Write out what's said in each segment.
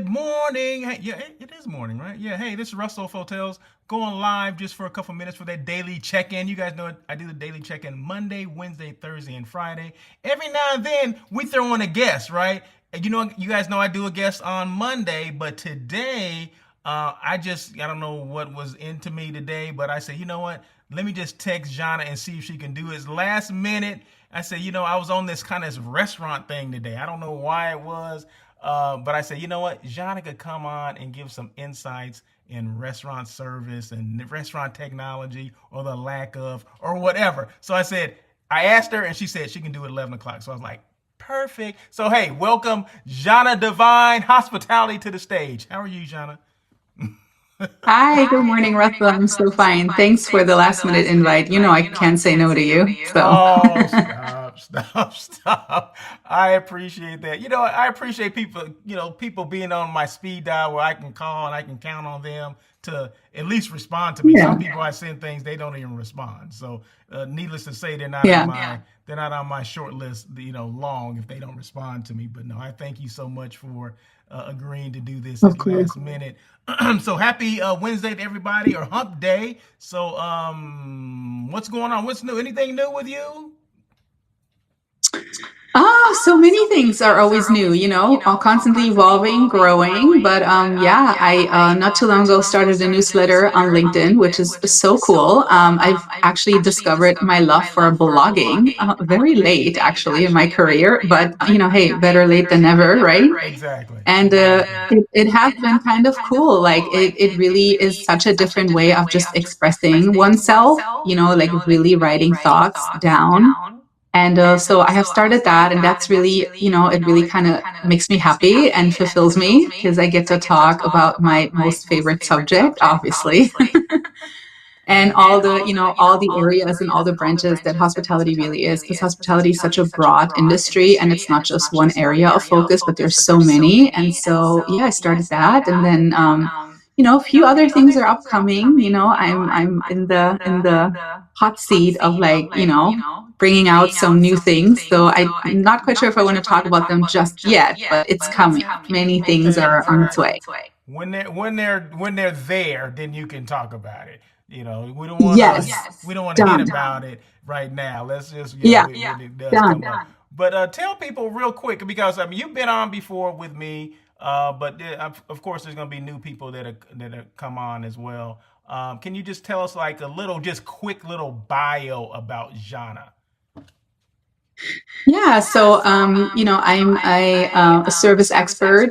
Good morning. Hey, yeah, it is morning, right? Yeah. Hey, this is Russell of Hotels going live just for a couple minutes for that daily check-in. You guys know I do the daily check-in Monday, Wednesday, Thursday, and Friday. Every now and then we throw in a guest, right? You guys know I do a guest on Monday, but today I don't know what was into me today, but I said, you know what? Let me just text Zana and see if she can do it. Last minute, I said, I was on this kind of restaurant thing today. I don't know why it was, but I said, you know what? Zana could come on and give some insights in restaurant service and restaurant technology or the lack of or whatever. So I asked her and she said she can do it at 11 o'clock. So I was like, perfect. So, hey, welcome Zana Divine Hospitality to the stage. How are you, Zana? Hi, good morning, Russell. I'm so fine. Thanks for the last minute invite. You know, I can't say no to you. So, Oh, stop. I appreciate that. I appreciate people being on my speed dial where I can call and I can count on them to at least respond to me. yeah, Some people I send things they don't even respond. So, needless to say, yeah, they're not on my short list. Long if they don't respond to me. But no, I thank you so much for agreeing to do this of at course. last minute. So happy Wednesday to everybody, or Hump Day. So what's going on? What's new? Anything new with you? So many things are always new, all constantly evolving, growing. But yeah, I not too long ago started a newsletter on LinkedIn, which is so cool. I've actually discovered my love for blogging very late, actually, in my career. But hey, better late than never, right? Exactly. And it has been kind of cool. Like it really is such a different way of just expressing oneself, like really writing thoughts down. And so I have started that, and that's really, it really kind of makes me happy and fulfills me because I get to talk about my most favorite subject, obviously, and all the, all the areas and all the branches that hospitality really is, because hospitality is such a broad industry and it's not just one area of focus, but there's so many. And so, yeah, I started that, and then, a few other things are upcoming. I'm in the hot seat of, like, bringing out some new things. So I'm not quite sure if I want to talk about them just yet, but it's coming. Many things are on its way. When they're there, then you can talk about it. Yes, We don't want to hit done. about it right now. Let's just Yeah, when it does done. come up. But tell people real quick, because I mean you've been on before with me, but of course there's going to be new people that come on as well. Can you just tell us like a little, just quick little bio about Jana? Yeah, so I'm a service expert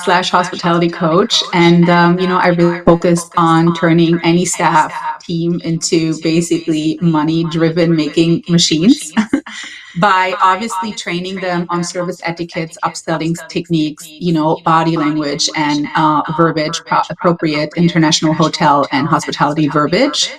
slash hospitality coach, and I really focus on turning any staff team into basically money-driven making machines by obviously training them on service etiquettes, upselling techniques, body language and verbiage, appropriate international hotel and hospitality verbiage.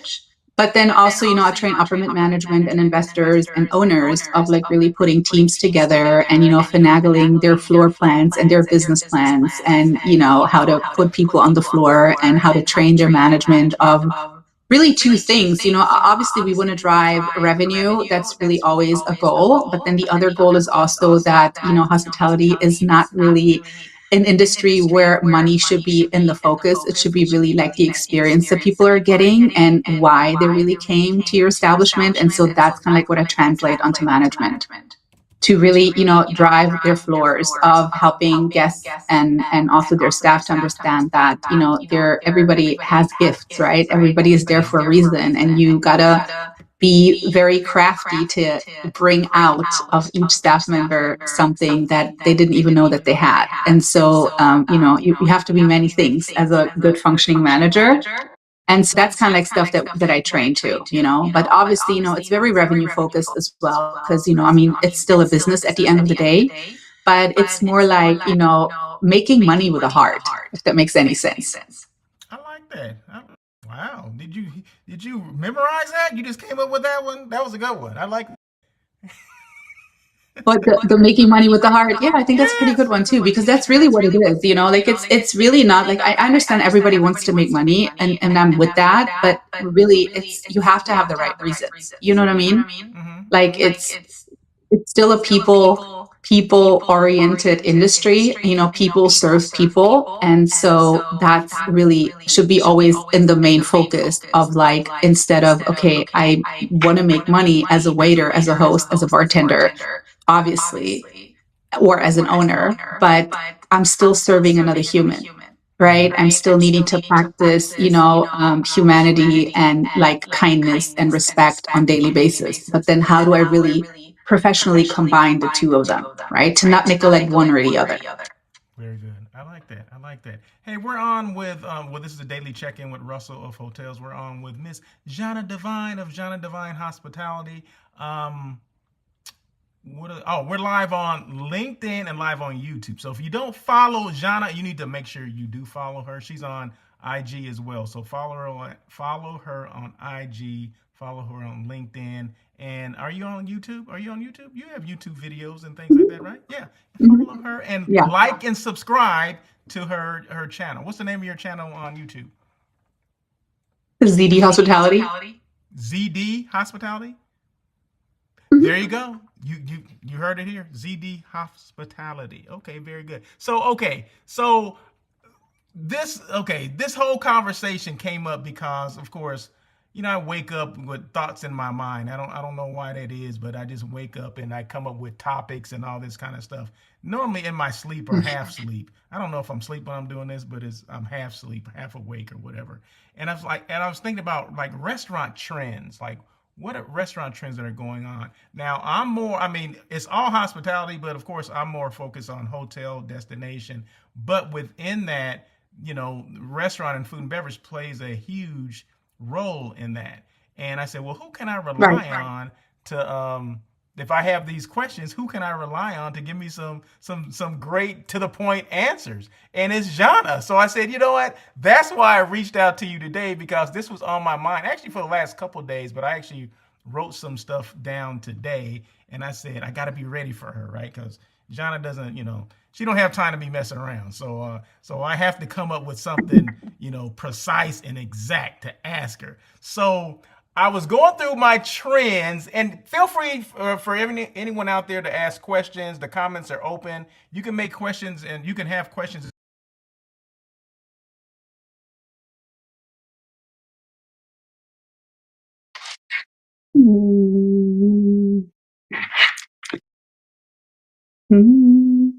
But then also, I train upper mid management and investors and owners of, like, really putting teams together and, finagling their floor plans and their business plans, and, how to put people on the floor and how to train their management of really two things. Obviously we want to drive revenue. That's really always a goal. But then the other goal is also that, hospitality is not really an industry where money should be in the focus. It should be really like the experience that people are getting and why they really came to your establishment. And so that's kind of like what I translate onto management to really, drive their floors of helping guests and also their staff to understand that, everybody has gifts, right? Everybody is there for a reason, and you gotta be very crafty to bring out of each staff member something that they didn't even know that they had. And so, you have to be many things as a good functioning manager. And so that's kind of like stuff that I train to, but obviously, it's very revenue focused as well. Cause, I mean, it's still a business at the end of the day, but it's more like, making money with a heart, if that makes any sense. I like that. Wow. Did you memorize that? You just came up with that one? That was a good one. I like. But the making money with the heart, yeah, I think that's a pretty good Yes. one too, because that's really what it is. Like it's really not like, I understand everybody wants to make money, and I'm with that, but really it's, you have to have the right reasons. You know what I mean? Mm-hmm. Like it's still a people people oriented industry. People serve people. And so that's really should be always in the main focus of, like, instead of, okay, I want to make money as a waiter, as a host, as a bartender, obviously, or as an owner, but I'm still serving another human, right? I'm still needing to practice, humanity and, like, kindness and respect on daily basis. But then how do I really professionally combine the two of them, right? To not neglect one or the other. Very good. I like that. I like that. Hey, we're on with well, this is a daily check-in with Russell of Hotels. We're on with Miss Zana Devine of Zana Devine Hospitality. Um, we're live on LinkedIn and live on YouTube. So if you don't follow Jana, you need to make sure you do follow her. She's on IG as well. So follow her on IG, follow her on LinkedIn. And are you on YouTube? Are you on YouTube? You have YouTube videos and things like that, right? Yeah. Follow Mhm. her and Yeah. like and subscribe to her channel. What's the name of your channel on YouTube? ZD Hospitality. ZD Hospitality? There Mhm. you go. You heard it here. ZD Hospitality. Okay, very good. So this whole conversation came up because, of course, I wake up with thoughts in my mind. I don't know why that is, but I just wake up and I come up with topics and all this kind of stuff. Normally in my sleep or half sleep. I don't know if I'm sleep when I'm doing this, but I'm half sleep, half awake or whatever. And I was thinking about, like, restaurant trends, like what are restaurant trends that are going on now. I mean, it's all hospitality, but of course I'm more focused on hotel destination. But within that, restaurant and food and beverage plays a huge role in that. And I said, well, who can I Right. rely on to if I have these questions, who can I rely on to give me some great to the point answers? And it's Jana. So I said, you know what? That's why I reached out to you today, because this was on my mind actually for the last couple of days, but I actually wrote some stuff down today, and I said I got to be ready for her, right? Because Jana doesn't, she don't have time to be messing around. So I have to come up with something, precise and exact to ask her. So I was going through my trends, and feel free for anyone out there to ask questions. The comments are open. You can make questions, and you can have questions. Mm. Mm.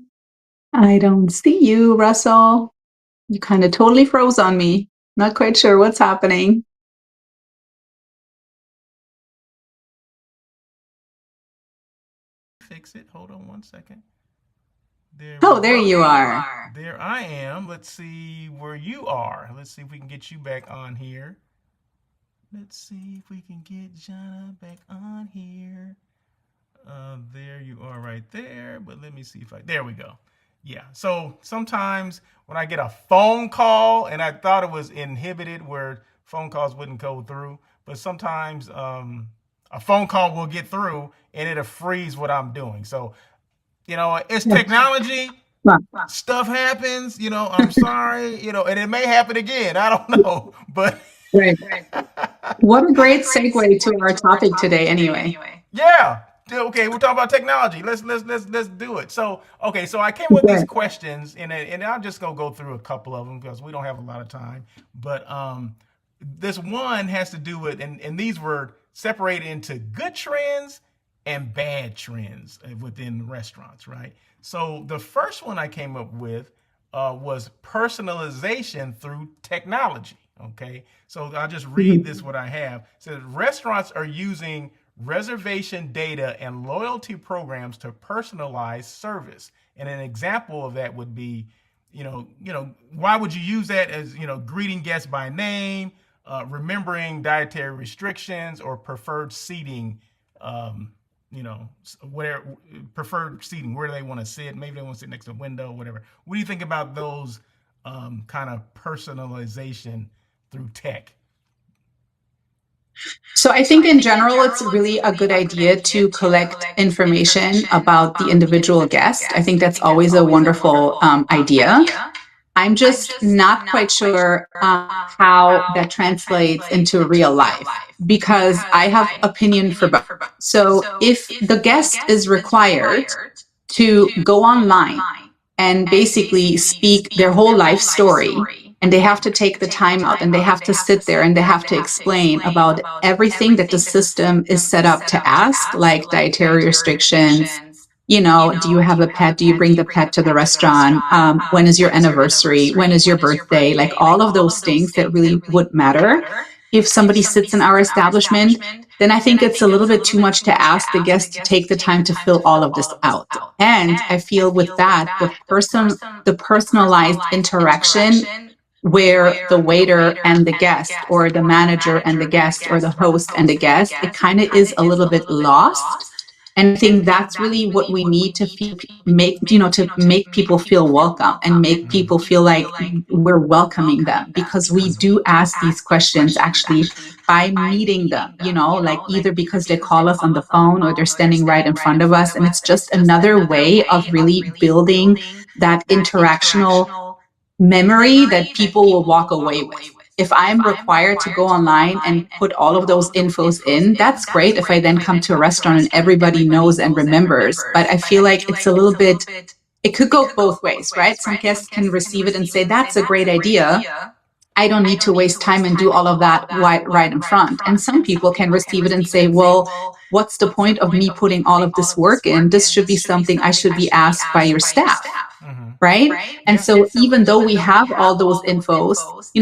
I don't see you, Russell. You kind of totally froze on me. Not quite sure what's happening. Fix it. Hold on one second. There we Oh, there go. you are. There I am. Let's see where you are. Let's see if we can get you back on here. Let's see if we can get Jana back on here. There you are right there. But let me see if there we go. Yeah. So sometimes when I get a phone call, and I thought it was inhibited where phone calls wouldn't go through, but sometimes a phone call will get through and it'll freeze what I'm doing. So, it's Yeah. technology. Wow. Stuff happens. I'm sorry, and it may happen again. I don't know. But Right. What a great segue to our topic today, anyway. yeah. Okay, we're talking about technology. Let's do it. So okay, so I came with these Good. questions, and I'm just gonna go through a couple of them because we don't have a lot of time. But this one has to do with, and these were separated into good trends and bad trends within restaurants, right? So the first one I came up with was personalization through technology. Okay, so I'll just read Mhm. this what I have. It says restaurants are using reservation data and loyalty programs to personalize service. And an example of that would be, why would you use that? As greeting guests by name, remembering dietary restrictions, or preferred seating. Um, where preferred seating, where do they want to sit? Maybe they want to sit next to a window, whatever. What do you think about those kind of personalization through tech? So I think in general, it's really a good idea to collect information about the individual guest. I think that's always a wonderful idea. I'm just not quite sure how that translates into real life because I have opinion for both. So if the guest is required to go online and basically speak their whole life story. And they have to take the time out and they have to sit there and they have to explain about everything that the system is set up to ask, like dietary restrictions. Do you have a pet? Do you bring the pet to the restaurant? When is your anniversary? When is your birthday? Like all of those things that really would matter. If somebody sits in our establishment, then I think it's a little bit too much to ask the guest to take the time to fill all of this out. And I feel with that, the personalized interaction where the waiter and the guest, or the manager and the guest, or the host and the guest, it kind of is a little bit lost. And I think that's really what we need to to make people feel welcome and make people feel like we're welcoming them, because we do ask these questions actually by meeting them, like either because they call us on the phone or they're standing right in front of us. And it's just another way of really building that interactional memory that people will walk away with. If I'm required to go online and put all of those infos in, that's great if I then come to a restaurant and everybody knows and remembers. But I feel like it's a little bit, it could go both ways, right? Some guests can receive it and say, that's a great idea. I don't need to waste time and do all of that right in front. And some people can receive it and say, well, what's the point of me putting all of this work in? This should be something I should be asked by your staff. Right? And so even though we have all those infos,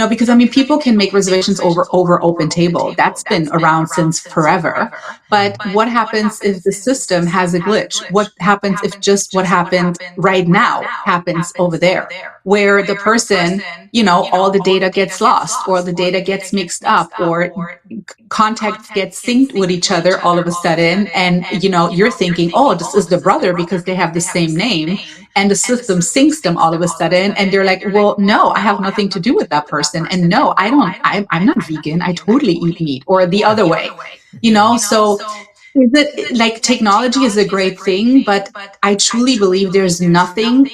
because I mean, people can make reservations over Open Table. That's been around since forever. But what happens if the system has a glitch? What happens if just what happened right now happens over there, where the person, all the data gets lost, or the data gets mixed up, or contacts get synced with each other all of a sudden. And, you're thinking, oh, this is the brother because they have the same name. And the system syncs them all of a sudden. And they're like, well, no, I have nothing to do with that person. And no, I'm not vegan. I totally eat meat, or the other way, so is it like technology is a great thing, but I truly believe there's nothing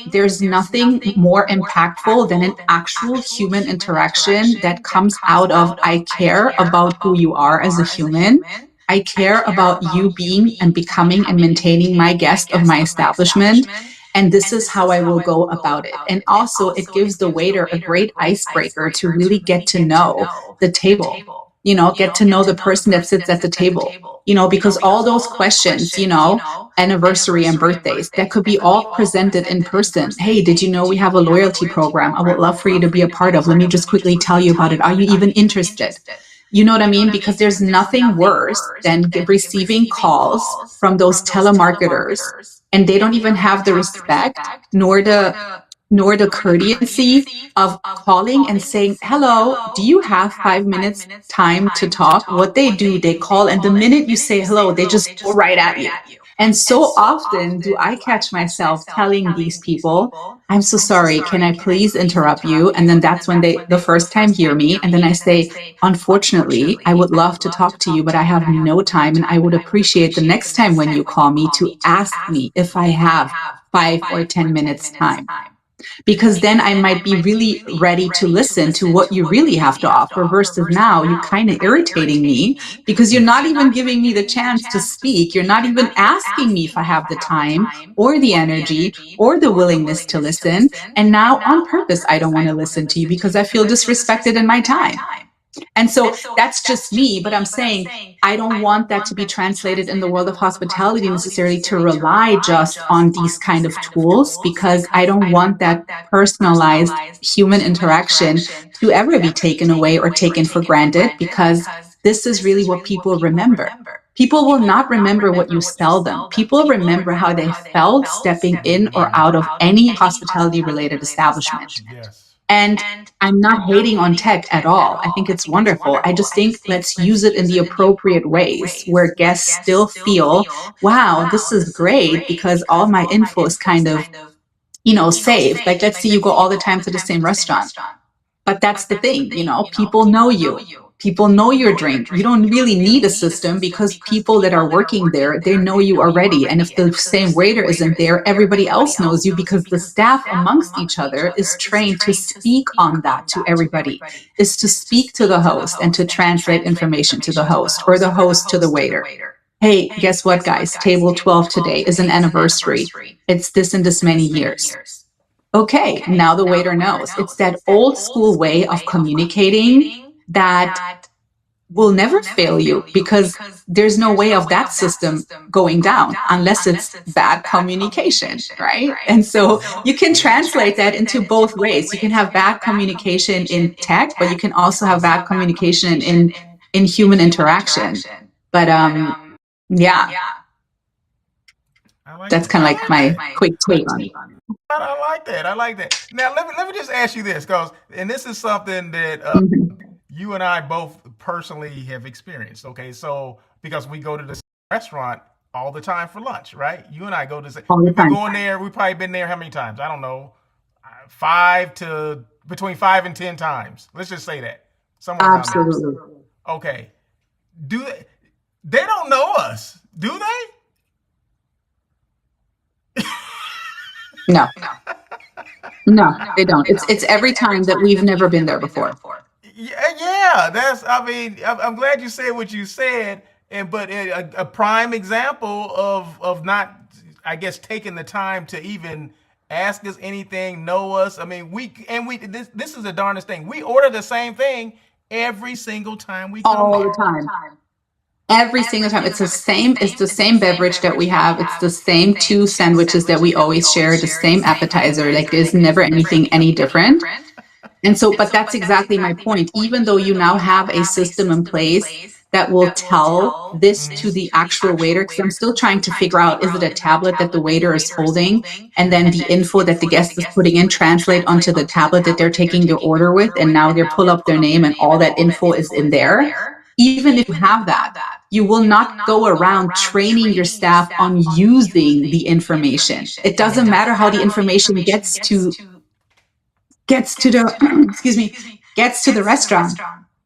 more impactful than an actual human interaction that comes out of, I care about who you are as a human. I care about you being and becoming and maintaining my guest of my establishment. And this is how I will go about it. And also, it gives the waiter a great icebreaker to really get to know the table, get to know the person that sits at the table, because all those questions, anniversary and birthdays, that could be all presented in person. Hey, did you know we have a loyalty program? I would love for you to be a part of. Let me just quickly tell you about it. Are you even interested? You know what I mean? Because there's nothing worse than receiving calls from those telemarketers, and they don't even have the respect nor the courtesy of calling and saying, hello, do you have 5 minutes time to talk? What they do, they call, and the minute you say hello, they just go right at you. And so often do I catch myself telling these people, I'm so sorry, can I please interrupt you? And then that's when they the first time hear me. And then I say, unfortunately, I would love to talk to you, but I have no time. And I would appreciate the next time when you call me to ask me if I have 5 or 10 minutes time. Because then I might be really ready to listen to what you really have to offer, versus now you're kind of irritating me because you're not even giving me the chance to speak. You're not even asking me if I have the time or the energy or the willingness to listen. And now on purpose, I don't want to listen to you because I feel disrespected in my time. And so that's just me, but I'm saying I don't want that to be translated in the world of hospitality necessarily to rely just on these kind of tools, because I don't want that personalized human interaction to ever be taken away or taken for granted, because this is really what people remember. People will not remember what you sell them. People remember how they felt stepping in or out of any hospitality related establishment. Yes. And I'm not hating on tech at all. I think it's wonderful. I just think let's use it in the appropriate ways where guests still feel, wow, this is great because all my info is kind of, saved. Like, let's say you go all the time to the same restaurant. But that's the thing, people know you. People know your drink. You don't really need a system because people that are working there, they know you already. And if the same waiter isn't there, everybody else knows you because the staff amongst each other is trained to speak on that to everybody, is to speak to the host and to translate information to the host or the host to the waiter. hey, guess what, guys? Table 12 today is an anniversary. It's this and this many years. Okay, now the waiter knows. It's that old school way of communicating that will never fail you because there's no way of that system going down unless it's bad communication, right? And so you can translate that into both ways. You can have bad communication in tech, but you can also have bad communication in human interaction. But yeah, I like that's that. kind of I like like my that. quick take on it. I like that. I like that. Now let me just ask you this, because and this is something that Mhm. you and I both personally have experienced. Okay, so because we go to the restaurant all the time for lunch, right? You and I go to. All the We've been time. going there. We've probably been there how many times? I don't know, five to between 5 and 10 times. Let's just say that somewhere around there. Absolutely. Okay, do they? They don't know us, do they? No, no, they don't. It's every time that we've never been there before. Yeah, yeah. That's. I mean, I'm glad you said what you said, and but a prime example of not, I guess, taking the time to even ask us anything, know us. I mean, we this is the darndest thing. We order the same thing every single time we come All the there. time. Every single time. It's the same beverage that we have. It's the same two sandwiches that we always share, the same appetizer. Like there's never anything any different. And so, but that's exactly my point. Even though you now have a system in place that will tell this to the actual waiter, because I'm still trying to figure out, is it a tablet that the waiter is holding? And then the info that the guest is putting in translate onto the tablet that they're taking their order with. And now they pull up their name and all that info is in there. Even if you have that, you will not go around training your staff on using the information. It doesn't matter how the information gets to the excuse me, gets to the restaurant.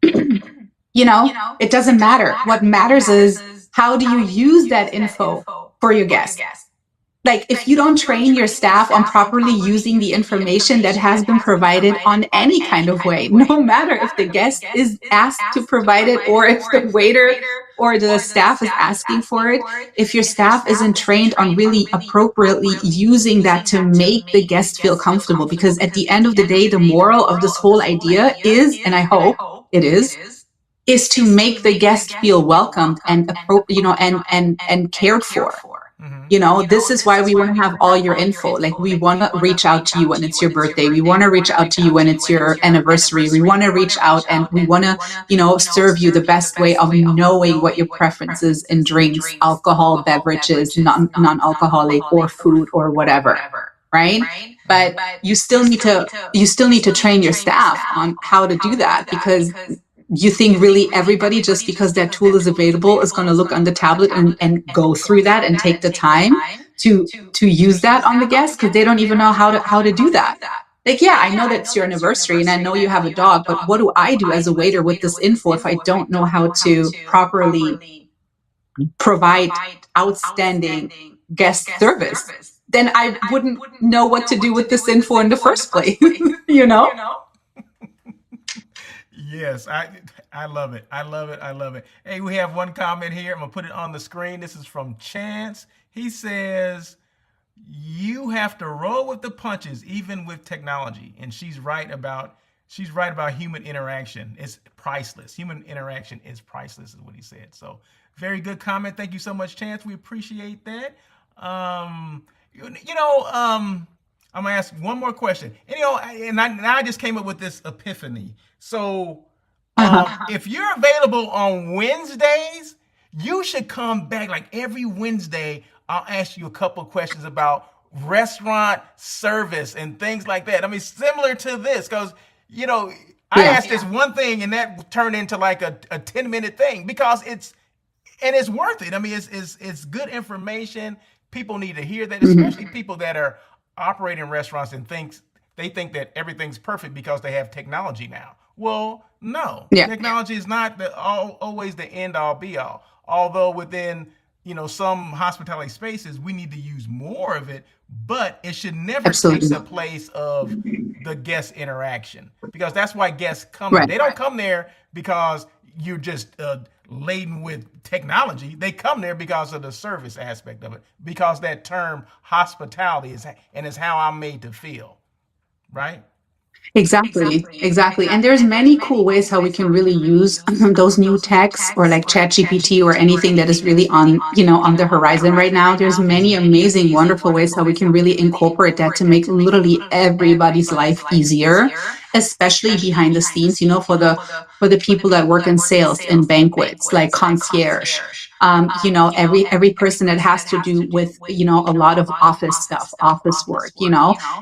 It doesn't matter. What matters is how do you use that info for your guests? Like if you don't train your staff on properly using the information that has been provided on any kind of way, no matter if the guest is asked to provide it or if the waiter or the staff is asking for it, if your staff isn't trained on really appropriately using that to make the guest feel comfortable, because at the end of the day, the moral of this whole idea is, and I hope it is to make the guest feel welcomed and and cared for. Mm-hmm. This is why we want to have all your info. Like we want to reach out to you when it's your birthday. We want to reach out to you when it's your anniversary. We want to reach out and we want to, serve you the best way of knowing what your preferences in drinks, alcohol, beverages, non-alcoholic or food or whatever. Right. But you still need to train your staff on how to do that, because you think really everybody, just because that tool is available, is going to look on the tablet and go through that and take the time to use that on the guests, because they don't even know how to do that. Like, yeah, I know that's your anniversary and I know you have a dog, but what do I do as a waiter with this info if I don't know how to properly provide outstanding guest service? Then I wouldn't know what to do with this info in the first place. you know Yes, I love it. I love it. I love it. Hey, we have one comment here. I'm gonna put it on the screen. This is from Chance. He says, "You have to roll with the punches, even with technology." And she's right about human interaction. It's priceless. Human interaction is priceless, is what he said. So, very good comment. Thank you so much, Chance. We appreciate that. I'm gonna ask one more question. And, now I just came up with this epiphany. So, Uh-huh. if you're available on Wednesdays, you should come back like every Wednesday. I'll ask you a couple questions about restaurant service and things like that. I mean, similar to this, because I Yeah. asked this one thing and that turned into like a 10-minute thing, because it's worth it. I mean, it's good information. People need to hear that, Mhm. especially people that are operating restaurants and they think that everything's perfect because they have technology now. Well, no, Yeah. technology is not always the end all be all. Although within some hospitality spaces we need to use more of it, but it should never take Absolutely. the place of the guest interaction, because that's why guests come there. Right. They don't come there because you're just laden with technology. They come there because of the service aspect of it, because that term hospitality is how I'm made to feel, right? Exactly, exactly. And there's many cool ways how we can really use those new techs or like ChatGPT or anything that is really on, on the horizon right now. There's many amazing, wonderful ways how we can really incorporate that to make literally everybody's life easier, especially behind the scenes, for the people that work in sales and banquets, like concierge. Every person that has to do with, a lot of office stuff, office work,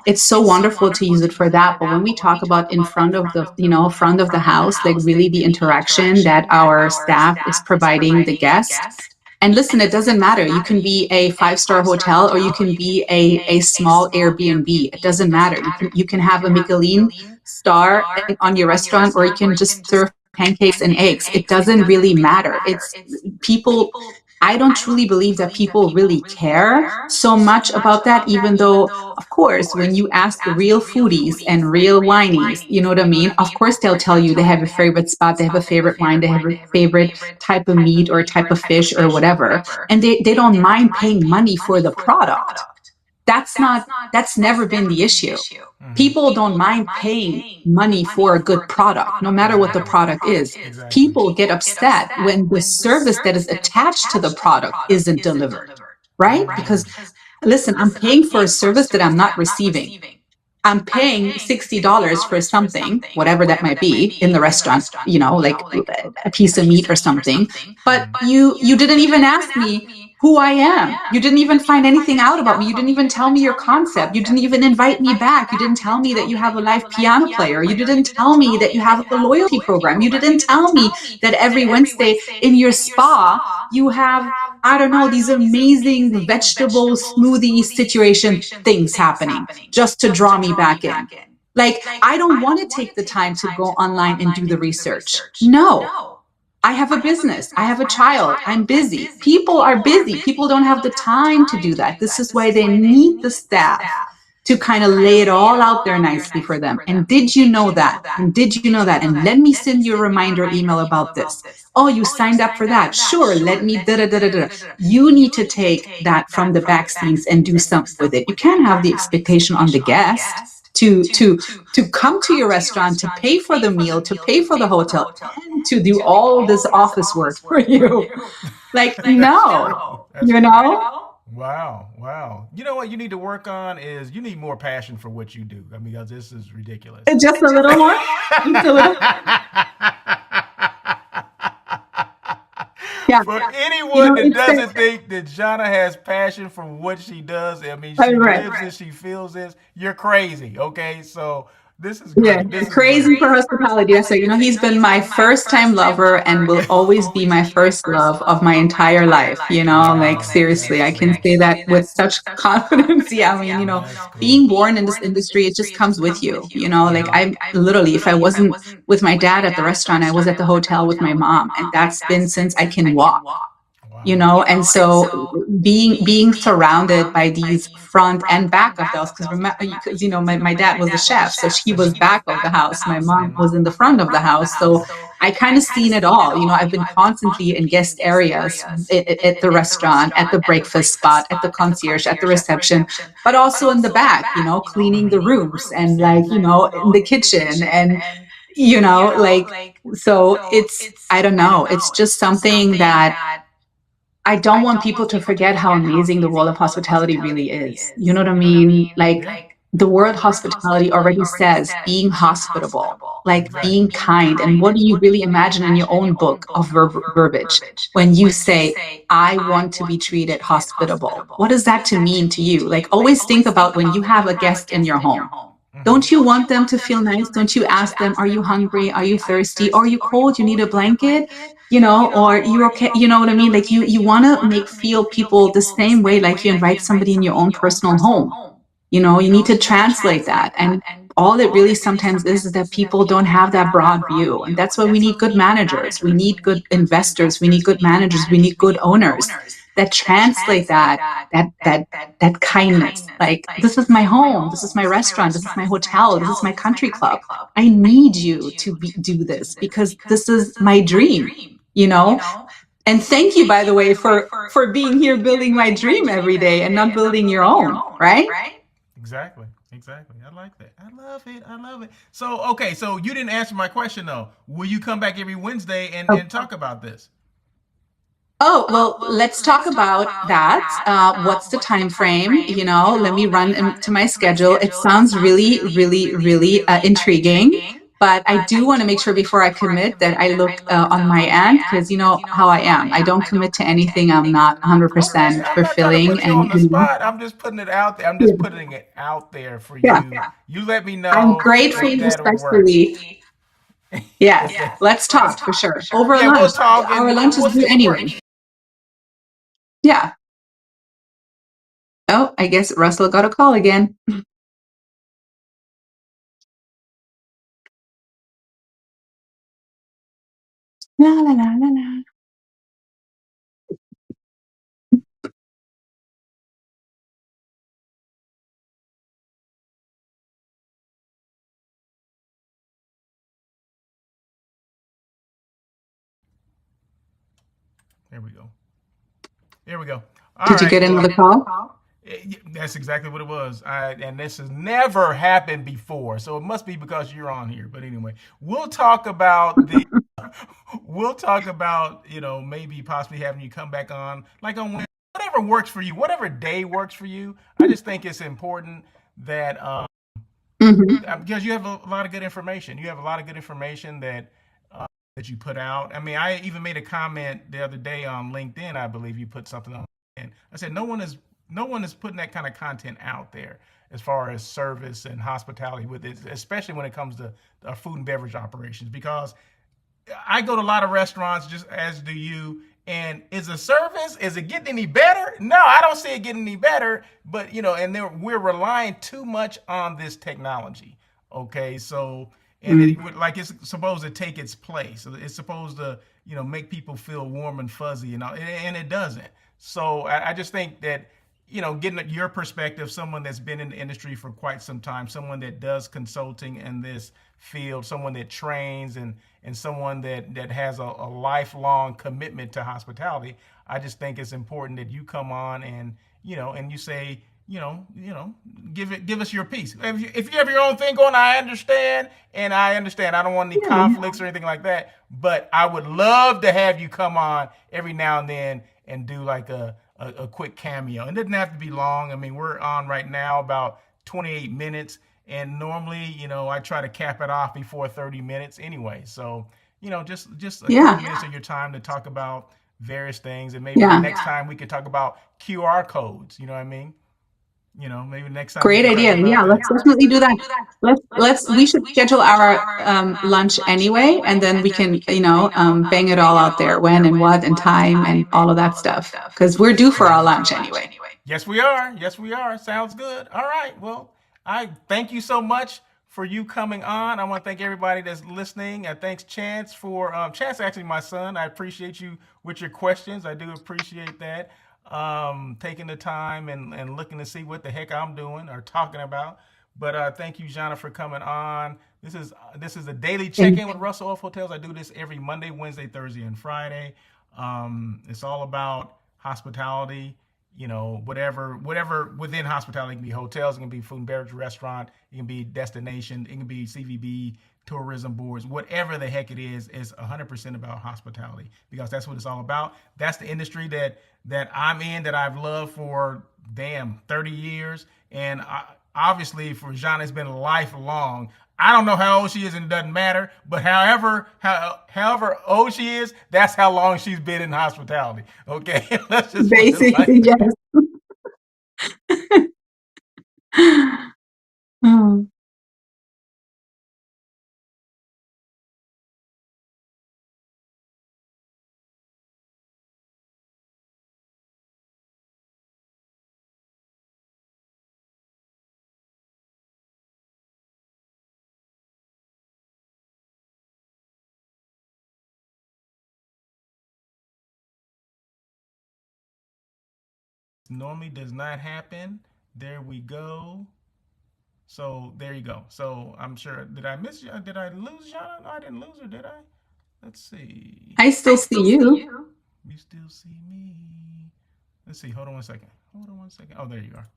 it's so wonderful to use it for that. But when we talk about in front of the, front of the house, like really the interaction that our staff is providing the guest. And listen, it doesn't matter. You can be a five-star hotel or you can be a small Airbnb. It doesn't matter. You can have a Michelin star on your restaurant, or you can just serve pancakes and eggs. It doesn't really matter. It's people. I don't truly believe that people really care so much about that, even though, of course, when you ask real foodies and real winies, you know what I mean? Of course, they'll tell you they have a favorite spot, they have a favorite wine, they have a favorite type of meat or type of fish or whatever. And they don't mind paying money for the product. That's never been the issue. Mm-hmm. People don't mind paying money for a good product, no matter what the product is. Exactly. People get upset when the service that is attached to the product isn't delivered, right? Because listen, I'm paying for a service that I'm not receiving. I'm paying $60 for something, whatever that might be, in the restaurant, like a piece of meat or something. But you didn't even ask me who I am. You didn't even find anything out about me. You didn't even tell me your concept. You didn't even invite me back. You didn't tell me that you have a live piano player. You didn't tell me that you have a loyalty program. You didn't tell me that every Wednesday in your spa, you have, I don't know, these amazing vegetable smoothie situation things happening just to draw me back in. Like, I don't want to take the time to go online and do the research. No, I have a business. I have a child. I'm busy. People are busy. People don't have the time to do that. This is why they need the staff to kind of lay it all out there nicely for them. And did you know that? And did you know that? And let me send you a reminder email about this. Oh, you signed up for that. Sure. Let me da da da da da. You need to take that from the back scenes and do something with it. You can't have the expectation on the guest to come to your restaurant, to pay for the meal, to pay for the hotel, and to do all this office work for you. Like, That's no, true. That's you true. know? Wow, wow. You know what you need to work on is you need more passion for what you do. I mean, because this is ridiculous. Just a little more, just a little. Yeah, For anyone that it's doesn't think that Jana has passion for what she does, I mean, she right. lives this, she feels this, you're crazy, okay? So this is Yeah, great. This is crazy great. for hospitality. Yes, so he's been my first time lover and will always be my first love of my entire life. Like Wow, seriously, that's I can cool. say that with such confidence. Yeah, I mean, That's cool. being born in this industry, it just comes with you. Like Yeah. I literally, if I wasn't with my dad at the restaurant, I was at the hotel with my mom, and that's been since I can walk. Wow. And so being surrounded by these front and back of the house, because remember, because my dad was a chef, so he was back of the house, my mom was in the front of the house, so I kind of seen it all. I've been constantly in guest areas at the restaurant, at the breakfast spot, at the concierge, at the reception, but also in the back, cleaning the rooms, and like, in the kitchen, and like, so it's, I don't know, it's just something that I don't want people to forget how amazing the world of hospitality really is. You know what I mean? Like, Yeah. the word hospitality already says being hospitable, like being Exactly. kind. And what do you really imagine in your own book of verbiage when you say, I want to be treated hospitable? What does that to mean to you? Like, always think about when you have a guest in your home. Mm-hmm. Don't you want them to feel nice? Don't you ask them, are you hungry? Are you thirsty? Are you cold? You need a blanket? Or you're okay. You know what I mean? Like, you want to make feel people the same way, like you invite somebody in your own personal home. You need to translate that. And all it really sometimes is that people don't have that broad view. And that's why we need good managers. We need good investors. We need good managers. We need good owners that translate that that kindness. Like, this is my home, this is my restaurant, this is my hotel, this is my country club. I need you to do this because this is my dream, you know? And thank you, by the way, for being here building my dream every day and not building your own, right? Exactly. Exactly. I like that. I love it. I love it. So, okay, so you didn't answer my question though. Will you come back every Wednesday and talk about this? Oh, well, let's talk about that. What's the time frame? Let me run into my schedule. It sounds really, really, really intriguing, but I do want to make sure before I commit that I look on my end because you know how I am. I don't commit to anything I'm not Okay, 100% I'm not trying to fulfilling, put you on and the spot. I'm just putting it out there. I'm just yeah, putting it out there for yeah. you. You let me I'm know if gratefully, that'll work. respectfully. Yes, Okay. let's talk for sure over Yeah, lunch. we'll talk Our and lunch is we'll due see. anyway. Yeah. Oh, I guess Russell got a call again. La la la la la. There we go. There we go. All Did you right. get Well, another call? that's exactly what it was. And this has never happened before, so it must be because you're on here. But anyway, we'll talk about the. We'll talk about maybe possibly having you come back on like on whatever works for you, whatever day works for you. I just think it's important that Hmm. because you have a lot of good information. You have a lot of good information that you put out. I mean, I even made a comment the other day on LinkedIn. I believe you put something on, and I said no one is putting that kind of content out there as far as service and hospitality with it, especially when it comes to food and beverage operations. Because I go to a lot of restaurants, just as do you. And is the service, is it getting any better? No, I don't see it getting any better. But and we're relying too much on this technology. Okay, so like it's supposed to take its place. It's supposed to make people feel warm and fuzzy, and it doesn't. So I just think that getting your perspective, someone that's been in the industry for quite some time, someone that does consulting in this field, someone that trains and someone that has a lifelong commitment to hospitality. I just think it's important that you come on and you say, give us your piece. If you have your own thing going, I understand, and I understand. I don't want any Yeah, conflicts or anything like that. But I would love to have you come on every now and then and do like a quick cameo. It doesn't have to be long. I mean, we're on right now about 28 minutes, and normally, I try to cap it off before 30 minutes anyway. So, just a couple yeah, minutes of your time to talk about various things, and maybe the yeah. next time we could talk about QR codes. You know what I mean? Maybe next time we Great could talk idea. about Yeah, that. let's definitely do that. We should schedule our lunch anyway, and then we can, bang it all out there, when and what and time and all of that stuff, because we're due for our lunch anyway. Yes, we are. Yes, we are. Sounds good. All right. Well, I thank you so much for you coming on. I want to thank everybody that's listening. Thanks, Chance, for Chance. Actually, my son. I appreciate you with your questions. I do appreciate that. Taking the time and looking to see what the heck I'm doing or talking about. But thank you, Zana, for coming on. This is a daily Thank check-in with Russell Off Hotels. I do this every Monday, Wednesday, Thursday, and Friday. It's all about hospitality. Whatever within hospitality. It can be hotels, it can be food and beverage restaurant, it can be destination, it can be CVB, tourism boards, whatever the heck it is 100% about hospitality because that's what it's all about. That's the industry that I'm in, that I've loved for 30 years. And obviously for Jean, it's been lifelong. I don't know how old she is, and it doesn't matter. But however old she is, that's how long she's been in hospitality. Okay, let's just put it like Basically, that. yes. Hmm. normally does not happen. There we go. So there you go. So I'm sure. Did I miss you? Did I lose Jana? No, I didn't lose her, did I? Let's see. I still see you. You still see me. Let's see. Hold on one second. Hold on one second. Oh, there you are.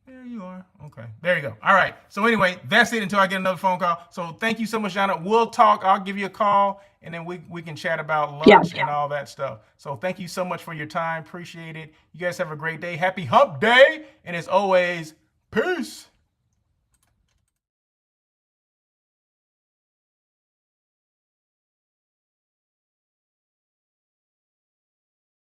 There you are. Okay. There you go. All right. So anyway, that's it until I get another phone call. So thank you so much, Jana. We'll talk. I'll give you a call and then we can chat about Yeah. lunch and all that stuff. So thank you so much for your time. Appreciate it. You guys have a great day. Happy hump day. And as always, peace.